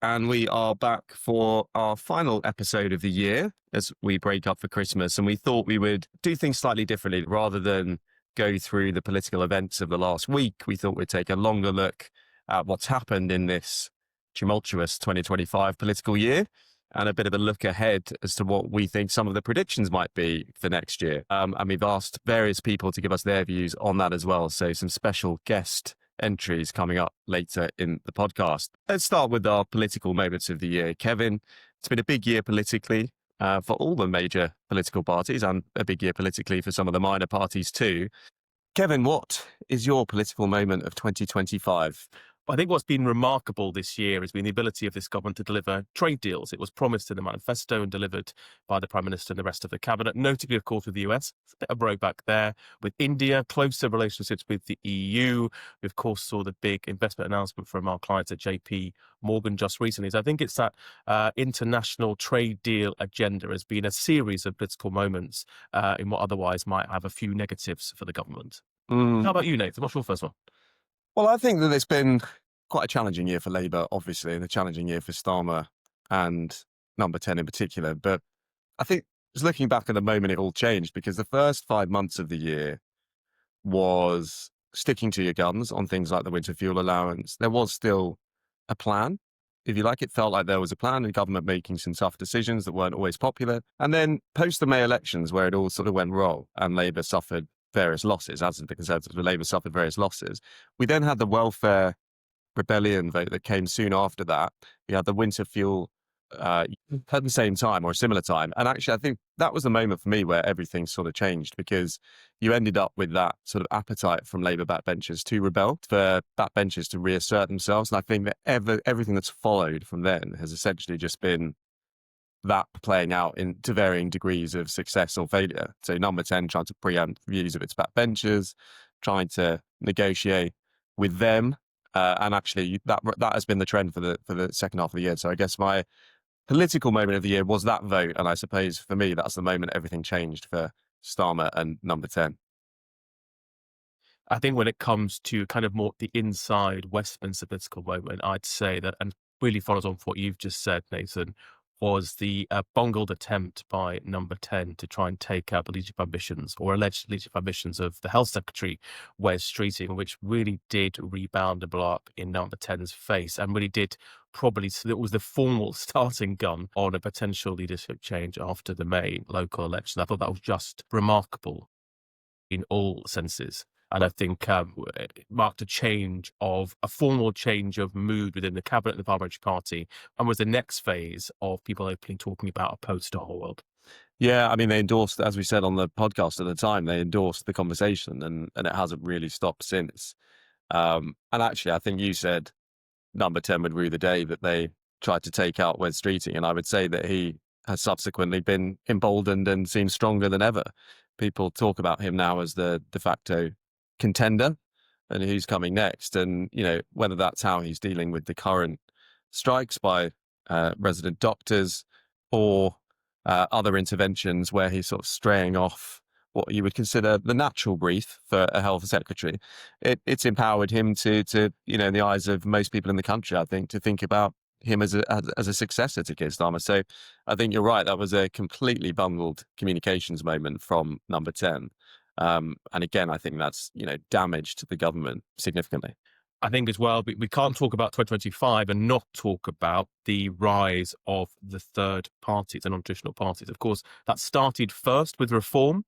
and we are back for our final episode of the year as we break up for Christmas. And we thought we would do things slightly differently rather than go through the political events of the last week. We thought we'd take a longer look at what's happened in this tumultuous 2025 political year and a bit of a look ahead as to what we think some of the predictions might be for next year. And we've asked various people to give us their views on that as well. So some special guest entries coming up later in the podcast. Let's start with our political moments of the year. Kevin, it's been a big year politically for all the major political parties and a big year politically for some of the minor parties too. Kevin, what is your political moment of 2025? I think what's been remarkable this year has been the ability of this government to deliver trade deals. It was promised in the manifesto and delivered by the Prime Minister and the rest of the cabinet, notably, of course, with the US. It's a bit of roadback there. With India, closer relationships with the EU. We, of course, saw the big investment announcement from our clients at JP Morgan just recently. So I think it's that international trade deal agenda has been a series of political moments in what otherwise might have a few negatives for the government. How about you, Nathan? What's your first one? Well, I think that it's been quite a challenging year for Labour, obviously, and a challenging year for Starmer and Number 10 in particular. But I think just looking back at the moment, it all changed because the first 5 months of the year was sticking to your guns on things like the winter fuel allowance. There was still a plan, if you like. It felt like there was a plan, and government making some tough decisions that weren't always popular. And then post the May elections, where it all sort of went wrong and Labour suffered various losses, as did the Conservatives, but Labour suffered various losses. We then had the welfare rebellion vote that came soon after that. We had the winter fuel at the same time or a similar time. And actually, I think that was the moment for me where everything sort of changed, because you ended up with that sort of appetite from Labour backbenchers to rebel, for backbenchers to reassert themselves. And I think that everything that's followed from then has essentially just been that playing out to varying degrees of success or failure. So Number 10 trying to preempt views of its backbenchers, trying to negotiate with them. And actually, that has been the trend for the second half of the year. So I guess my political moment of the year was that vote. And I suppose for me, that's the moment everything changed for Starmer and Number 10. I think when it comes to kind of more the inside Westminster political moment, I'd say that, and really follows on from what you've just said, Nathan, was the bungled attempt by Number 10 to try and take out the leadership ambitions or alleged leadership ambitions of the Health Secretary, Wes Streeting, which really did rebound and blow up in Number 10's face and really did it was the formal starting gun on a potential leadership change after the May local election. I thought that was just remarkable in all senses. And I think it marked a formal change of mood within the cabinet and the parliamentary party, and was the next phase of people openly talking about a post-Starmer world. Yeah, I mean, they endorsed, as we said on the podcast at the time, they endorsed the conversation, and it hasn't really stopped since. And actually, I think you said Number 10 would rue the day that they tried to take out Wes Streeting, and I would say that he has subsequently been emboldened and seems stronger than ever. People talk about him now as the de facto contender and who's coming next, and whether that's how he's dealing with the current strikes by resident doctors or other interventions where he's sort of straying off what you would consider the natural brief for a health secretary. It's empowered him to in the eyes of most people in the country, I think, to think about him as a successor to Keir Starmer. So I think you're right, that was a completely bungled communications moment from Number 10. And again, I think that's, damaged the government significantly. I think as well, we can't talk about 2025 and not talk about the rise of the third parties, the non-traditional parties. Of course, that started first with reform.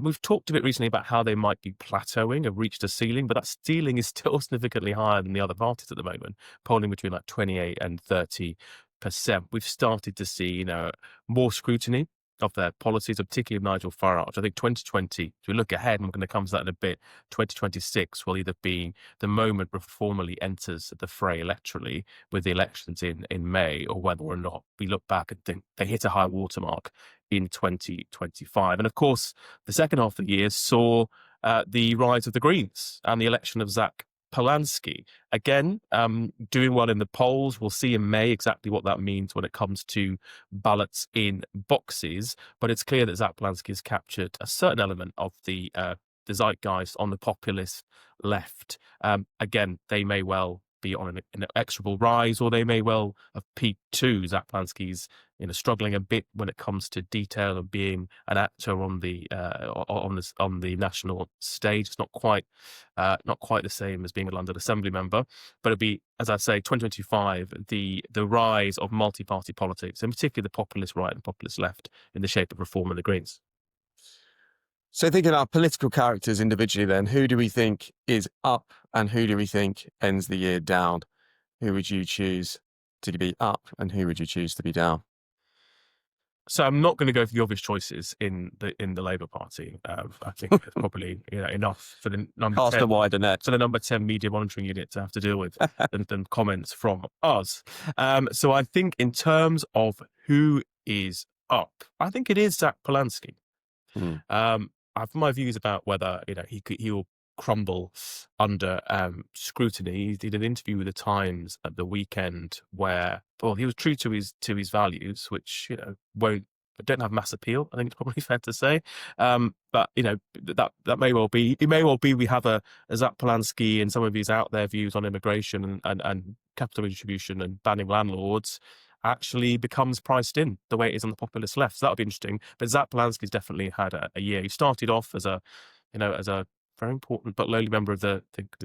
We've talked a bit recently about how they might be plateauing, have reached a ceiling, but that ceiling is still significantly higher than the other parties at the moment, polling between like 28 and 30%. We've started to see, more scrutiny of their policies, particularly of Nigel Farage. I think 2020, as we look ahead, and we're going to come to that in a bit, 2026 will either be the moment where formally enters the fray electorally with the elections in May, or whether or not we look back and think they hit a high watermark in 2025. And of course, the second half of the year saw the rise of the Greens and the election of Zack Polanski, again, doing well in the polls. We'll see in May exactly what that means when it comes to ballots in boxes. But it's clear that Zack Polanski has captured a certain element of the zeitgeist on the populist left. Again, they may well be on an inexorable rise, or they may well have peaked too. Zack Polanski's struggling a bit when it comes to detail and being an actor on the national stage. It's not quite the same as being a London Assembly member, but it'd be, as I say, 2025, the rise of multi-party politics, in particular the populist right and populist left, in the shape of Reform and the Greens. So thinking about political characters individually then, who do we think is up and who do we think ends the year down? Who would you choose to be up and who would you choose to be down? So I'm not going to go for the obvious choices in the Labour Party. I think it's probably enough for the number Cast 10, a wider net. for the number 10 media monitoring unit to have to deal with than comments from us. So I think in terms of who is up, I think it is Zack Polanski. I have my views about whether he will crumble under scrutiny. He did an interview with the Times at the weekend where, well, he was true to his values, which don't have mass appeal. I think it's probably fair to say. But that may well be. It may well be we have a Zack Polanski and some of his out there views on immigration and capital redistribution and banning landlords actually becomes priced in the way it is on the populist left. So that would be interesting. But Zack Polanski's definitely had a year. He started off as a very important but lowly member of the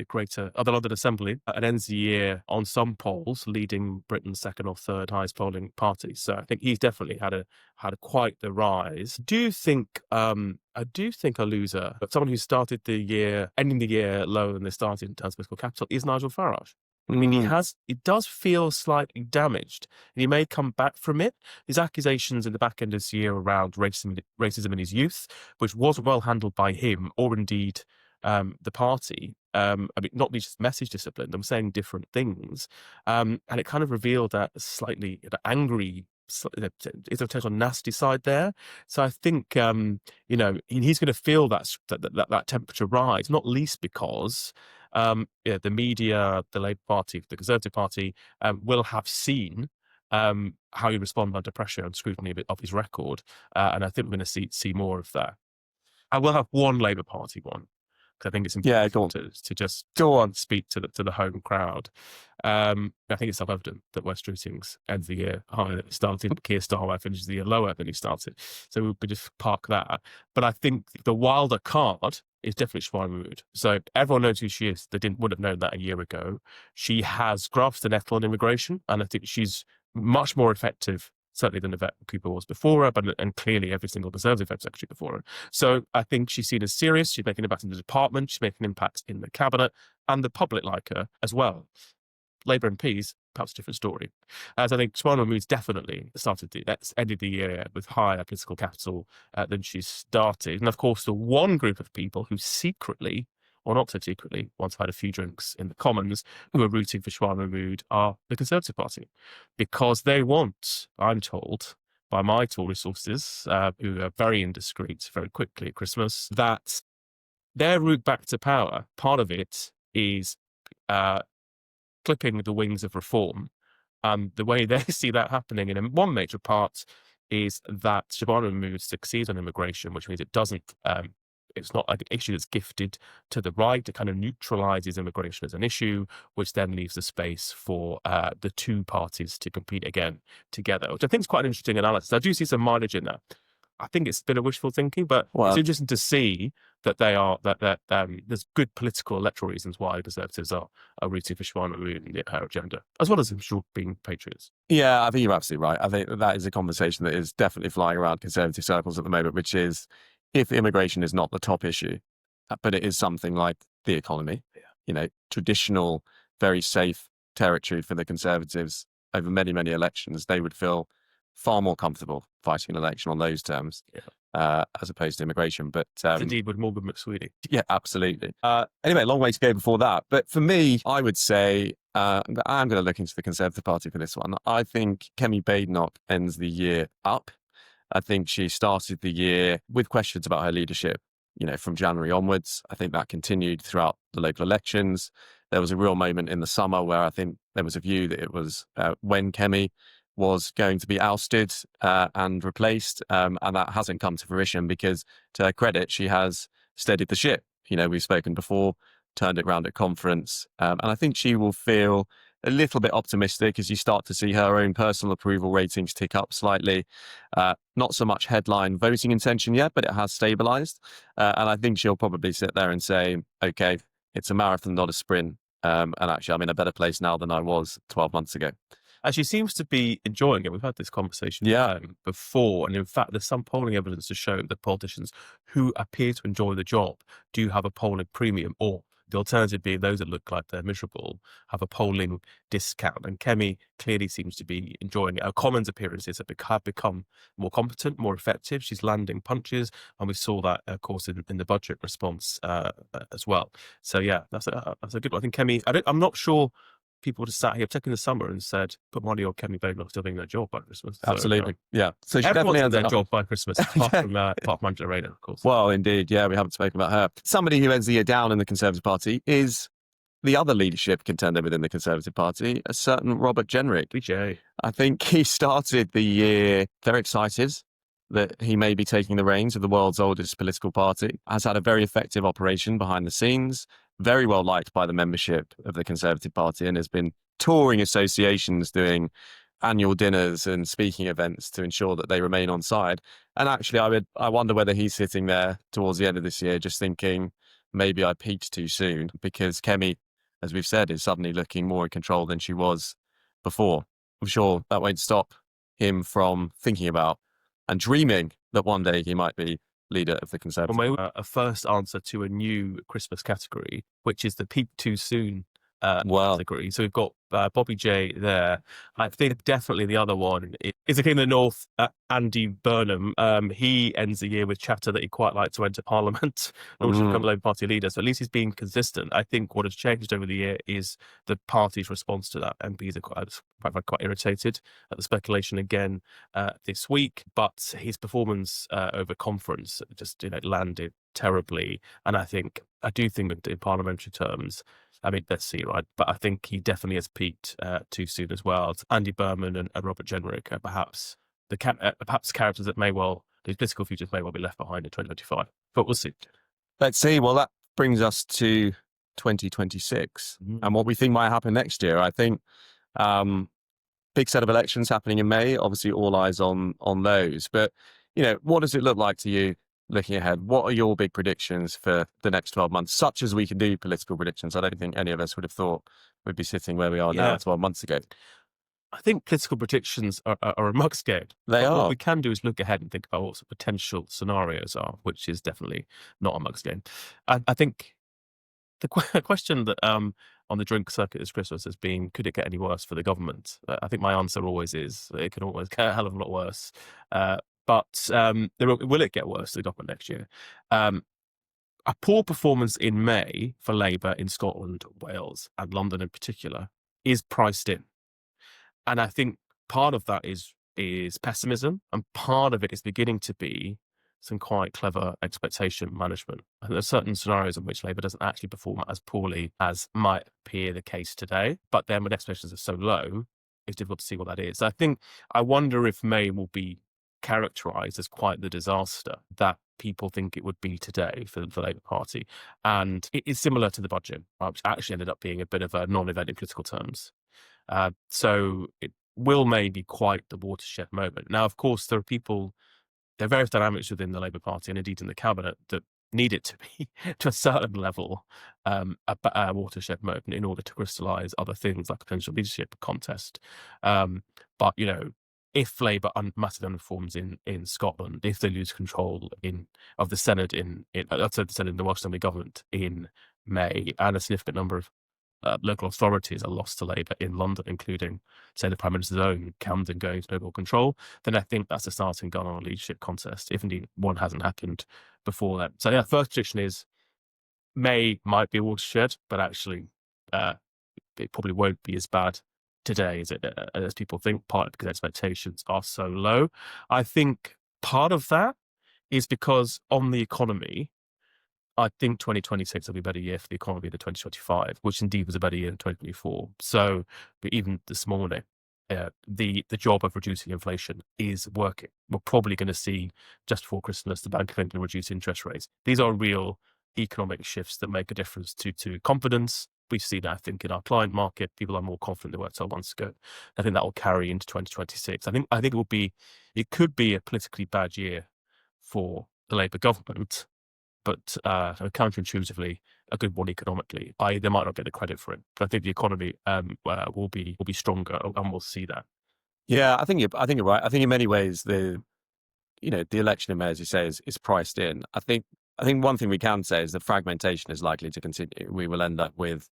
greater other London Assembly, and ends the year on some polls leading Britain's second or third highest polling party. So I think he's definitely had quite the rise. I do think a loser, but someone who started the year, ending the year lower than they started in terms of political capital, is Nigel Farage. I mean, it does feel slightly damaged, and he may come back from it. His accusations in the back end of this year around racism in his youth, which was well handled by him, or indeed the party. Not just message discipline, them saying different things. And it kind of revealed that slightly angry, is a potential nasty side there. So I think, he's going to feel that temperature rise, not least because the media, the Labour Party, the Conservative Party will have seen how he responds under pressure and scrutiny of his record. And I think we're going to see more of that. I will have one Labour Party one, because I think it's important to just speak to the home crowd. I think it's self-evident that Wes Streeting's ends the year higher than he started. Keir Starmer finishes the year lower than he started. So we'll just park that. But I think the wilder card is definitely Siobhan Mahmood. So everyone knows who she is. They would have known that a year ago. She has grasped the nettle on immigration, and I think she's much more effective, certainly, than Yvette Cooper was before her, and clearly every single Conservative Home Secretary before her. So I think she's seen as serious. She's making an impact in the department. She's making an impact in the cabinet, and the public like her as well. Labour MPs, perhaps a different story. As I think Siobhan Mahmood's definitely ended the year with higher political capital than she started. And of course, the one group of people who secretly, or not so secretly, once had a few drinks in the Commons, who are rooting for Siobhan Mahmood are the Conservative Party. Because they want, I'm told, by my Tory sources, who are very indiscreet very quickly at Christmas, that their route back to power, part of it is clipping the wings of reform. The way they see that happening in one major part is that Siobhan Mahmood succeeds on immigration, which means it doesn't... it's not an issue that's gifted to the right. It kind of neutralizes immigration as an issue, which then leaves the space for the two parties to compete again together, which I think is quite an interesting analysis. I do see some mileage in that. I think it's a bit of wishful thinking, but it's interesting to see that there's good political electoral reasons why Conservatives are rooting for Siobhan Mahmood and her agenda, as well as, I'm sure, being patriots. Yeah, I think you're absolutely right. I think that is a conversation that is definitely flying around Conservative circles at the moment, which is, if immigration is not the top issue, but it is something like the economy, traditional, very safe territory for the Conservatives over many, many elections, they would feel far more comfortable fighting an election on those terms as opposed to immigration. But indeed, with Morgan McSweeney. Yeah, absolutely. Anyway, a long way to go before that. But for me, I would say I'm going to look into the Conservative Party for this one. I think Kemi Badenoch ends the year up. I think she started the year with questions about her leadership, from January onwards. I think that continued throughout the local elections. There was a real moment in the summer where I think there was a view that it was when Kemi was going to be ousted and replaced. And that hasn't come to fruition because, to her credit, she has steadied the ship. We've spoken before turned it around at conference. And I think she will feel a little bit optimistic as you start to see her own personal approval ratings tick up slightly. Not so much headline voting intention yet, but it has stabilized. And I think she'll probably sit there and say, okay, it's a marathon, not a sprint. And actually, I'm in a better place now than I was 12 months ago. And she seems to be enjoying it. We've had this conversation before. And in fact, there's some polling evidence to show that politicians who appear to enjoy the job do have a polling premium, or the alternative being those that look like they're miserable have a polling discount. And Kemi clearly seems to be enjoying it. Her Commons appearances have become more competent, more effective. She's landing punches. And we saw that, of course, in the budget response as well. So, yeah, that's a good one. I think Kemi, I'm not sure people just sat here, taking the summer and said, put money on Kemi Badenoch still doing their job by Christmas. Absolutely. Yeah. So she everyone's definitely done has their job by Christmas, apart from Angela Rayner, of course. Well, indeed. Yeah, we haven't spoken about her. Somebody who ends the year down in the Conservative Party is the other leadership contender within the Conservative Party, a certain Robert Jenrick. BJ. I think he started the year very excited that he may be taking the reins of the world's oldest political party, has had a very effective operation behind the scenes, very well liked by the membership of the Conservative Party, and has been touring associations, doing annual dinners and speaking events to ensure that they remain on side. And actually, I wonder whether he's sitting there towards the end of this year just thinking, maybe I peaked too soon, because Kemi, as we've said, is suddenly looking more in control than she was before. I'm sure that won't stop him from thinking about and dreaming that one day he might be leader of the Conservative. Well, a first answer to a new Christmas category, which is the peak too soon category. So we've got Bobby J there. I think definitely the other one is the King of the North, Andy Burnham. He ends the year with chatter that he'd quite like to enter Parliament, or to become a Labour Party leader. So at least he's being consistent. I think what has changed over the year is the party's response to that. MPs are quite irritated at the speculation again this week, but his performance over conference just landed terribly. And I do think in parliamentary terms, I mean, let's see, right? But I think he definitely has peaked too soon as well. It's Andy Berman and Robert Jenrick are perhaps characters that these political futures may well be left behind in 2025. But we'll see. Let's see. Well, that brings us to 2026 and what we think might happen next year. I think big set of elections happening in May. Obviously, all eyes on those. But what does it look like to you? Looking ahead, what are your big predictions for the next 12 months, such as we can do political predictions? I don't think any of us would have thought we'd be sitting where we are now 12 months ago. I think political predictions are a mug's game. What we can do is look ahead and think about what potential scenarios are, which is definitely not a mug's game. I think the question that on the drink circuit this Christmas has been, could it get any worse for the government? I think my answer always is, it can always get a hell of a lot worse. But will it get worse for the government next year? A poor performance in May for Labour in Scotland, Wales, and London in particular is priced in. And I think part of that is pessimism, and part of it is beginning to be some quite clever expectation management. And there are certain scenarios in which Labour doesn't actually perform as poorly as might appear the case today. But then when expectations are so low, it's difficult to see what that is. I wonder if May will be characterised as quite the disaster that people think it would be today for the Labour Party. And it is similar to the budget, which actually ended up being a bit of a non-event in political terms. So it will maybe quite the watershed moment. Now, of course, there are various dynamics within the Labour Party and indeed in the cabinet that need it to be, to a certain level, a watershed moment in order to crystallise other things like potential leadership contest. But, if Labour massively underperforms in Scotland, if they lose control of the Senate in the Senate in the Welsh Assembly government in May, and a significant number of local authorities are lost to Labour in London, including, say, the Prime Minister's own Camden going to no more control, then I think that's a starting gun on a leadership contest, if indeed one hasn't happened before that. So, first prediction is May might be a watershed, but actually it probably won't be as bad today as people think, partly because expectations are so low. I think part of that is because on the economy, I think 2026 will be a better year for the economy than 2025, which indeed was a better year than 2024. So, but even this morning, the job of reducing inflation is working. We're probably going to see just before Christmas the Bank of England reduce interest rates. These are real economic shifts that make a difference to confidence. We've seen that, I think, in our client market. People are more confident than they were 12 months ago. I think that will carry into 2026. I think it could be a politically bad year for the Labour government, but counterintuitively a good one economically. They might not get the credit for it, but I think the economy will be stronger, and we'll see that. Yeah, I think you're right. I think in many ways the election in May, as you say, is priced in. I think one thing we can say is that fragmentation is likely to continue. We will end up with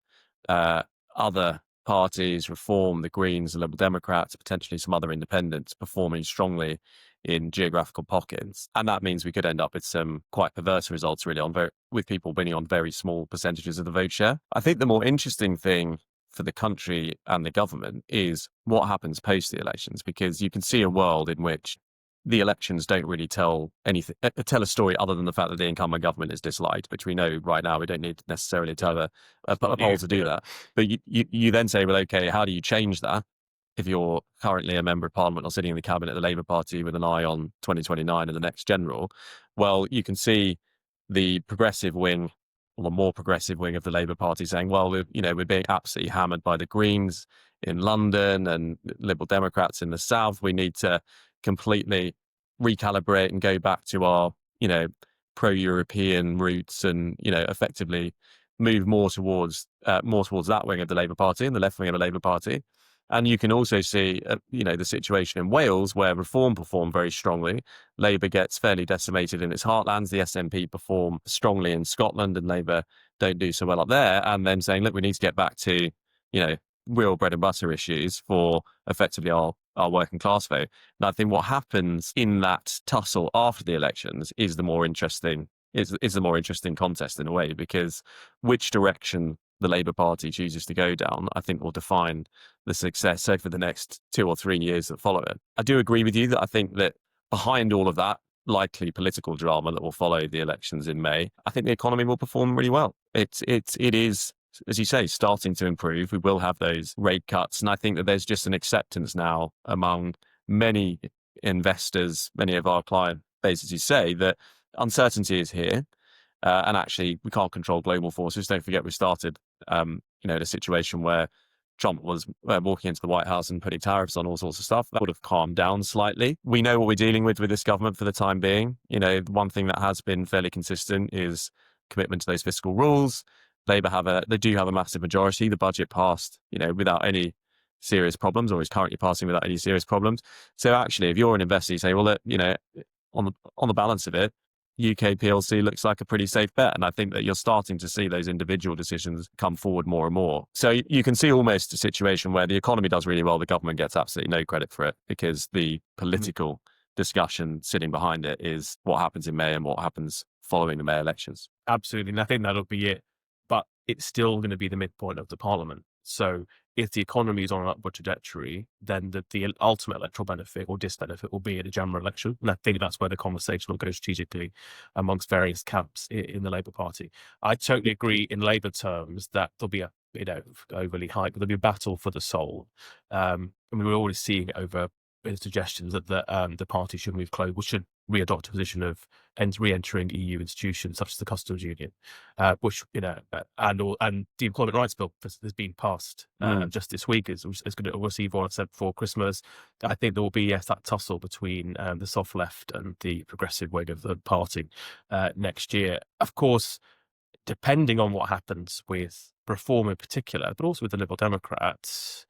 other parties, Reform, the Greens, the Liberal Democrats, potentially some other independents performing strongly in geographical pockets. And that means we could end up with some quite perverse results, really, with people winning on very small percentages of the vote share. I think the more interesting thing for the country and the government is what happens post the elections, because you can see a world in which the elections don't really tell a story other than the fact that the incumbent government is disliked, which we know right now. We don't need necessarily to have a poll to do that. But you then say, well, okay, how do you change that if you're currently a member of parliament or sitting in the cabinet of the Labour Party with an eye on 2029 and the next general? Well, you can see the progressive wing, or the more progressive wing of the Labour Party, saying, well, we're being absolutely hammered by the Greens in London and Liberal Democrats in the South. We need to completely recalibrate and go back to our, pro-European roots and, effectively move more towards that wing of the Labour Party and the left wing of the Labour Party. And you can also see, the situation in Wales, where Reform performed very strongly. Labour gets fairly decimated in its heartlands. The SNP perform strongly in Scotland, and Labour don't do so well up there. And then saying, look, we need to get back to, real bread and butter issues for effectively our working class vote. And I think what happens in that tussle after the elections is the more interesting contest in a way, because which direction the Labour Party chooses to go down, I think will define the success over the next 2 or 3 years that follow it. I do agree with you that I think that behind all of that likely political drama that will follow the elections in May, I think the economy will perform really well. It is, as you say, starting to improve. We will have those rate cuts. And I think that there's just an acceptance now among many investors, many of our client base, as you say, that uncertainty is here. And actually, we can't control global forces. Don't forget, we started, in a situation where Trump was walking into the White House and putting tariffs on all sorts of stuff. That would have calmed down slightly. We know what we're dealing with this government for the time being. One thing that has been fairly consistent is commitment to those fiscal rules. Labour they do have a massive majority. The budget passed, without any serious problems, or is currently passing without any serious problems. So actually, if you're an investor, you say, well, on the balance of it, UK PLC looks like a pretty safe bet. And I think that you're starting to see those individual decisions come forward more and more. So you can see almost a situation where the economy does really well. The government gets absolutely no credit for it, because the political discussion sitting behind it is what happens in May and what happens following the May elections. Absolutely. And I think that'll be it. But it's still going to be the midpoint of the parliament. So if the economy is on an upward trajectory, then the ultimate electoral benefit or disbenefit will be at the general election. And I think that's where the conversation will go strategically amongst various camps in the Labour Party. I totally agree in Labour terms that there'll be overly hype, but there'll be a battle for the soul. And we're already seeing it over suggestions that the party should move close, should readopt a position of re-entering EU institutions such as the customs union, which and the employment rights bill has been passed just this week. Is going to receive what I said before Christmas. I think there will be that tussle between the soft left and the progressive wing of the party next year. Of course, depending on what happens with Reform in particular, but also with the Liberal Democrats,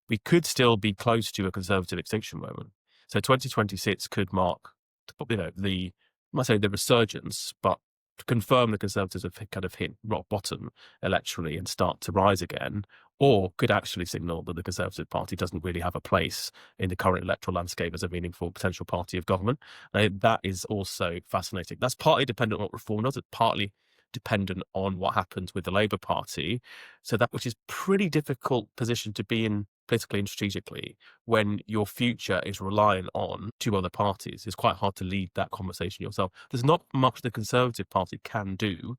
we could still be close to a Conservative extinction moment. So 2026 could mark, I might say the resurgence, but to confirm the Conservatives have kind of hit rock bottom electorally and start to rise again, or could actually signal that the Conservative Party doesn't really have a place in the current electoral landscape as a meaningful potential party of government. That is also fascinating. That's partly dependent on what Reform does. It's partly dependent on what happens with the Labour Party. So which is pretty difficult position to be in politically and strategically when your future is reliant on two other parties. It's quite hard to lead that conversation yourself. There's not much the Conservative Party can do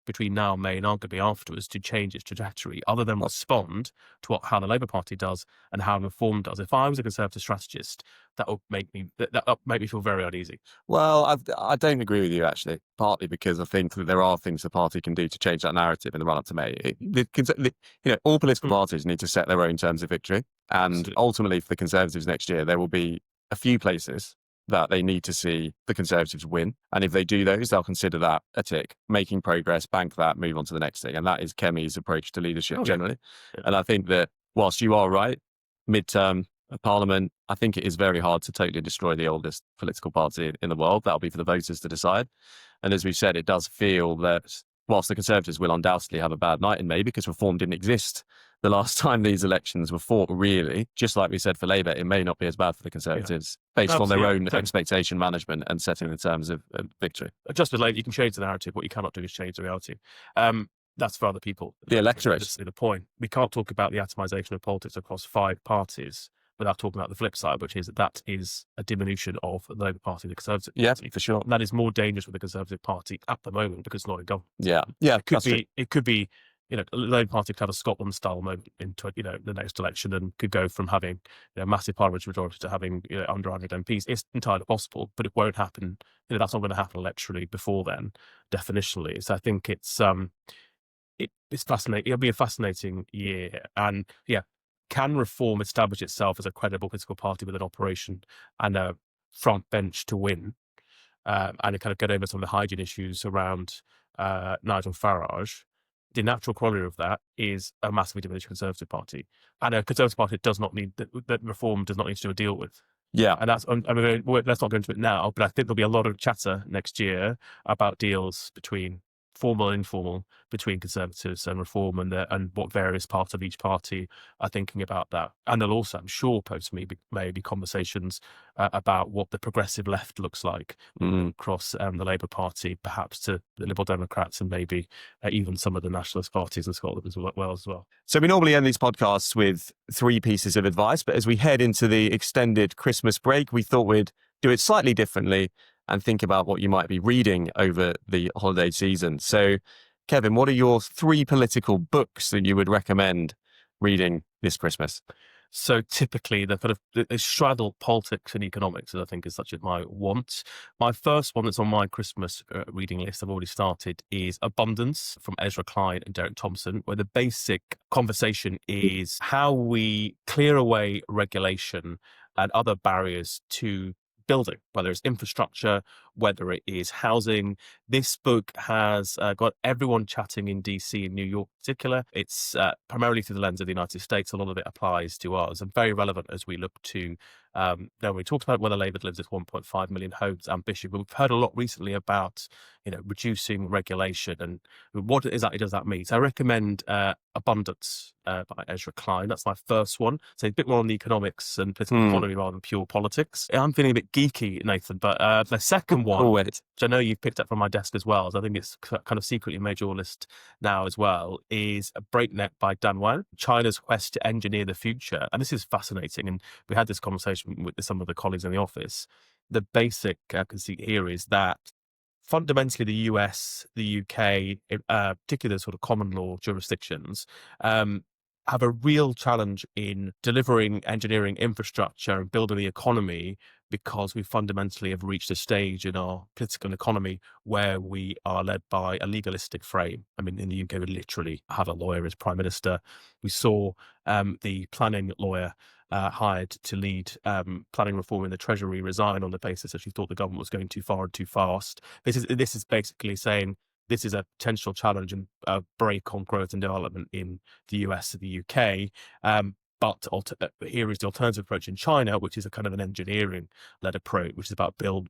between now and May and arguably afterwards to change its trajectory, other than respond to how the Labour Party does and how Reform does. If I was a Conservative strategist, that would make me feel very uneasy. Well, I don't agree with you, actually, partly because I think that there are things the party can do to change that narrative in the run-up to May. All political parties need to set their own terms of victory. And Absolutely. ultimately, for the Conservatives next year, there will be a few places that they need to see the Conservatives win. And if they do those, they'll consider that a tick, making progress, bank that, move on to the next thing. And that is Kemi's approach to leadership generally. Yeah. And I think that whilst you are right, midterm Parliament, I think it is very hard to totally destroy the oldest political party in the world. That'll be for the voters to decide. And as we've said, it does feel that whilst the Conservatives will undoubtedly have a bad night in May because Reform didn't exist the last time these elections were fought, really, just like we said for Labour, it may not be as bad for the Conservatives based on their own expectation management and setting the terms of victory. Just with Labour, you can change the narrative. What you cannot do is change the reality. That's for other people. The electorate. That's the point. We can't talk about the atomization of politics across 5 parties without talking about the flip side, which is that is a diminution of the Labour Party, the Conservative Party. Yeah, for sure. And that is more dangerous for the Conservative Party at the moment because it's not in government. Yeah. It could be, the Labour Party could have a Scotland-style moment in the next election and could go from having massive parliamentary majority to having under 100 MPs. It's entirely possible, but it won't happen. That's not going to happen electorally before then, definitionally. So I think it's fascinating. It'll be a fascinating year, and can Reform establish itself as a credible political party with an operation and a front bench to win, and to kind of get over some of the hygiene issues around Nigel Farage? The natural corollary of that is a massively diminished Conservative Party, and a Conservative Party does not need that Reform does not need to do a deal with. Yeah, and that's. Let's not go into it now, but I think there'll be a lot of chatter next year about deals between formal and informal, between Conservatives and Reform, and what various parts of each party are thinking about that. And there'll also, I'm sure, may be conversations about what the progressive left looks like across the Labour Party, perhaps to the Liberal Democrats, and maybe even some of the nationalist parties in Scotland as well. So we normally end these podcasts with 3 pieces of advice, but as we head into the extended Christmas break, we thought we'd do it slightly differently and think about what you might be reading over the holiday season. So, Kevin, what are your 3 political books that you would recommend reading this Christmas? So typically, they straddle politics and economics, as I think is such as my want. My first one that's on my Christmas reading list, I've already started, is Abundance from Ezra Klein and Derek Thompson, where the basic conversation is how we clear away regulation and other barriers to building, whether it's infrastructure, whether it is housing. This book has got everyone chatting in DC and New York in particular. It's primarily through the lens of the United States. A lot of it applies to us and very relevant as we look to, we talked about whether Labour delivers its 1.5 million homes ambition, but we've heard a lot recently about, reducing regulation and what exactly does that mean. So I recommend Abundance by Ezra Klein. That's my first one. So a bit more on the economics and political economy rather than pure politics. I'm feeling a bit geeky, Nathan, but the second one, which I know you've picked up from my desk as well, so I think it's kind of secretly made your list now as well, is Breakneck by Dan Wan, China's quest to engineer the future. And this is fascinating. And we had this conversation with some of the colleagues in the office. The basic conceit here is that fundamentally the US, the UK, particularly the sort of common law jurisdictions, have a real challenge in delivering engineering infrastructure and building the economy, because we fundamentally have reached a stage in our political economy where we are led by a legalistic frame. I mean, in the UK, we literally have a lawyer as prime minister. We saw the planning lawyer hired to lead planning reform in the Treasury resign on the basis that she thought the government was going too far and too fast. This is basically saying this is a potential challenge and a break on growth and development in the US and the UK. But here is the alternative approach in China, which is a kind of an engineering-led approach, which is about build.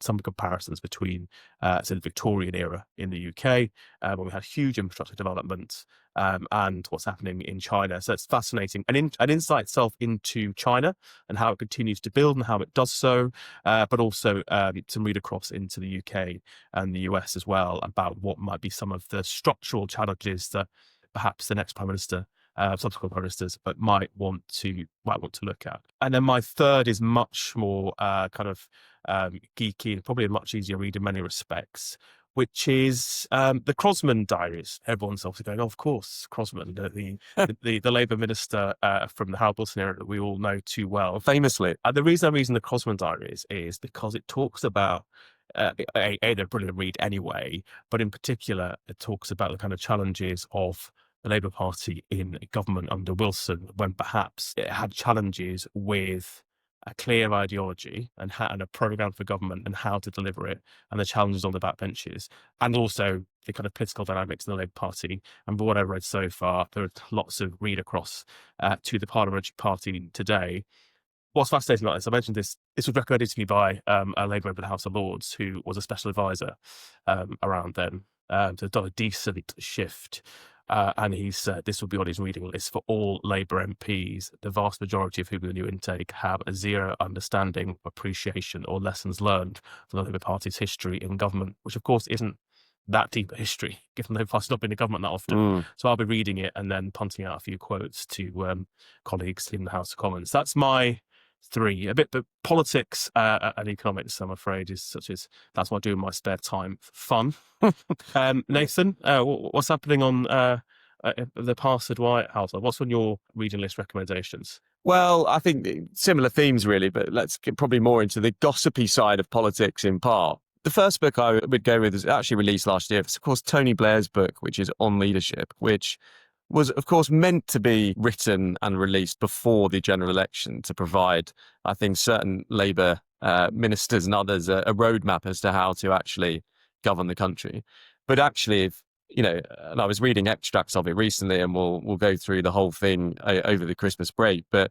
Some comparisons between the Victorian era in the UK, when we had huge infrastructure development, and what's happening in China. So it's fascinating. An insight itself into China and how it continues to build and how it does so, but also some read across into the UK and the US as well about what might be some of the structural challenges that perhaps the next Prime Minister, subsequent Prime Ministers, but might want to look at. And then my third is much more geeky and probably a much easier read in many respects, which is the Crosman diaries. Everyone's obviously going, oh, of course, Crosman, the Labour minister from the Howard Wilson era that we all know too well. Famously. And the reason I'm using the Crosman diaries is because it talks about, they're a brilliant read anyway, but in particular, it talks about the kind of challenges of the Labour Party in government under Wilson, when perhaps it had challenges with a clear ideology and a programme for government and how to deliver it, and the challenges on the backbenches, and also the kind of political dynamics in the Labour Party. And from what I've read so far, there are lots of read across to the parliamentary party today. What's fascinating about this, I mentioned this was recommended to me by a Labour member of the House of Lords who was a special advisor around then, so done a decent shift. And he said this will be on his reading list for all Labour MPs, the vast majority of whom in the new intake have a zero understanding, appreciation, or lessons learned from the Labour Party's history in government, which of course isn't that deep a history, given the Labour Party's not been in government that often. So I'll be reading it and then punting out a few quotes to colleagues in the House of Commons. That's my three. A bit, but politics and economics, I'm afraid, that's what I do in my spare time. Fun. Nathan, what's happening on the Parsford White household? What's on your reading list recommendations? Well, I think similar themes really, but let's get probably more into the gossipy side of politics in part. The first book I would go with is actually released last year. It's, of course, Tony Blair's book, which is On Leadership, which was, of course, meant to be written and released before the general election to provide, I think, certain Labour ministers and others a roadmap as to how to actually govern the country. But actually, and I was reading extracts of it recently, and we'll go through the whole thing over the Christmas break. But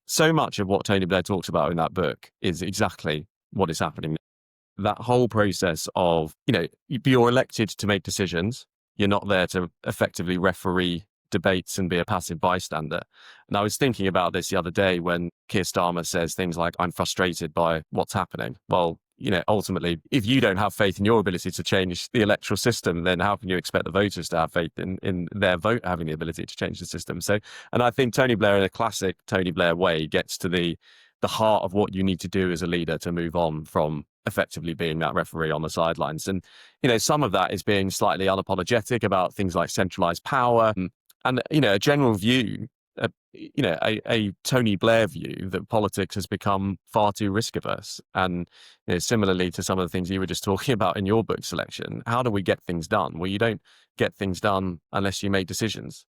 so much of what Tony Blair talks about in that book is exactly what is happening. That whole process of, you're elected to make decisions. You're not there to effectively referee debates and be a passive bystander. And I was thinking about this the other day when Keir Starmer says things like, I'm frustrated by what's happening. Well, ultimately, if you don't have faith in your ability to change the electoral system, then how can you expect the voters to have faith in their vote having the ability to change the system? So, and I think Tony Blair, in a classic Tony Blair way, gets to the heart of what you need to do as a leader to move on from effectively being that referee on the sidelines. And, some of that is being slightly unapologetic about things like centralized power and a general view, a Tony Blair view that politics has become far too risk averse. And similarly to some of the things you were just talking about in your book selection, how do we get things done? Well, you don't get things done unless you make decisions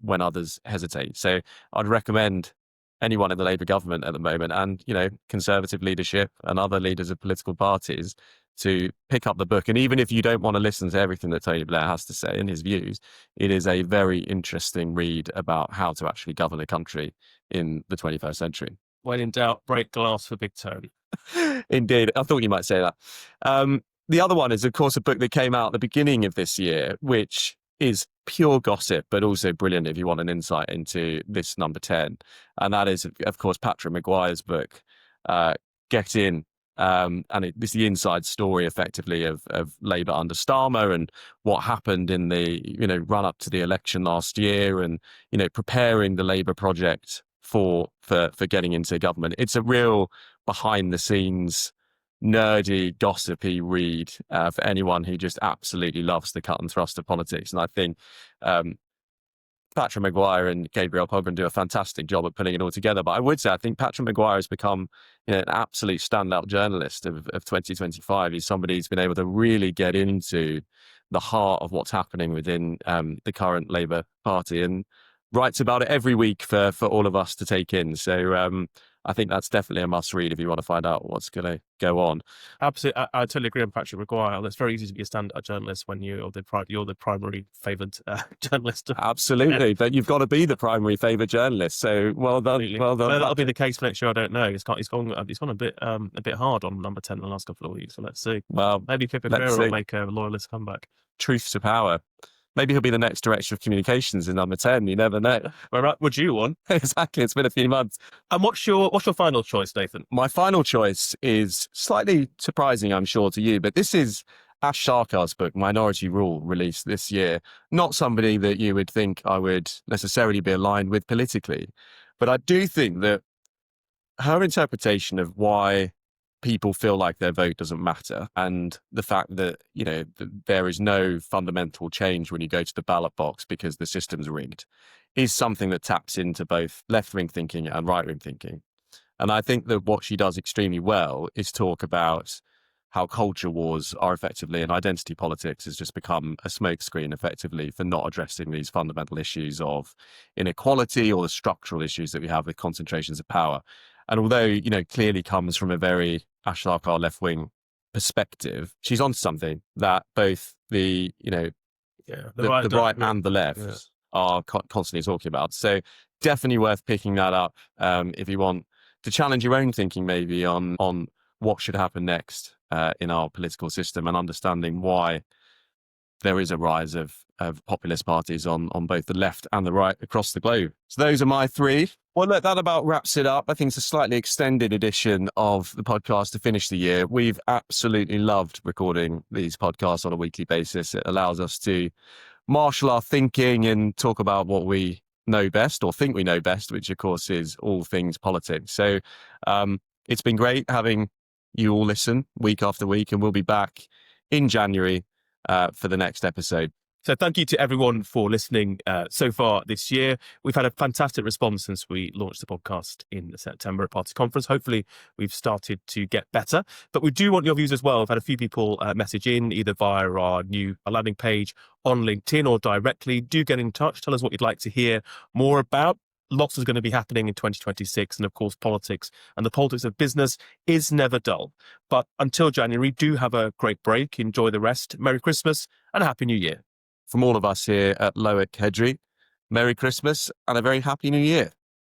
when others hesitate. So I'd recommend anyone in the Labour government at the moment and, Conservative leadership and other leaders of political parties to pick up the book. And even if you don't want to listen to everything that Tony Blair has to say and his views, it is a very interesting read about how to actually govern a country in the 21st century. When in doubt, break glass for Big Tony. Indeed. I thought you might say that. The other one is, of course, a book that came out at the beginning of this year, which is pure gossip, but also brilliant if you want an insight into this number 10. And that is, of course, Patrick Maguire's book, Get In. And it's the inside story, effectively, of Labour under Starmer and what happened in the run up to the election last year, and preparing the Labour project for getting into government. It's a real behind the scenes, nerdy, gossipy read for anyone who just absolutely loves the cut and thrust of politics. And I think Patrick Maguire and Gabriel Pogren do a fantastic job of putting it all together. But I would say I think Patrick Maguire has become an absolute standout journalist of 2025. He's somebody who's been able to really get into the heart of what's happening within the current Labour Party and writes about it every week for all of us to take in. So I think that's definitely a must read if you want to find out what's going to go on. Absolutely. I totally agree with Patrick Maguire. It's very easy to be a standout journalist when you're the primary favoured journalist. Absolutely. But you've got to be the primary favoured journalist. So well done. Absolutely. Well done. Well, that'll be the case for next year. I don't know. He's gone a bit hard on number 10 in the last couple of weeks. So let's see. Well, maybe Pippa Crerar will make a loyalist comeback. Truth to power. Maybe he'll be the next director of communications in number 10. You never know. Where would you want? Exactly. It's been a few months. And what's your final choice, Nathan? My final choice is slightly surprising, I'm sure, to you, but this is Ash Sarkar's book, Minority Rule, released this year. Not somebody that you would think I would necessarily be aligned with politically, but I do think that her interpretation of why people feel like their vote doesn't matter. And the fact that, there is no fundamental change when you go to the ballot box because the system's rigged is something that taps into both left-wing thinking and right-wing thinking. And I think that what she does extremely well is talk about how culture wars are effectively, and identity politics has just become a smokescreen effectively for not addressing these fundamental issues of inequality or the structural issues that we have with concentrations of power. And although, clearly comes from a very Ash Sarkar left-wing perspective, she's on something that both the right and the left are constantly talking about. So definitely worth picking that up if you want to challenge your own thinking maybe on what should happen next in our political system, and understanding why there is a rise of populist parties on both the left and the right across the globe. So those are my three. Well, look, that about wraps it up. I think it's a slightly extended edition of the podcast to finish the year. We've absolutely loved recording these podcasts on a weekly basis. It allows us to marshal our thinking and talk about what we know best, or think we know best, which of course is all things politics. So it's been great having you all listen week after week, and we'll be back in January for the next episode. So thank you to everyone for listening so far this year. We've had a fantastic response since we launched the podcast in September at Party Conference. Hopefully we've started to get better, but we do want your views as well. We've had a few people message in either via our new landing page on LinkedIn or directly. Do get in touch. Tell us what you'd like to hear more about. Lots is going to be happening in 2026. And of course, politics and the politics of business is never dull. But until January, do have a great break. Enjoy the rest. Merry Christmas and a Happy New Year. From all of us here at Lowick Hedgery, Merry Christmas and a very Happy New Year.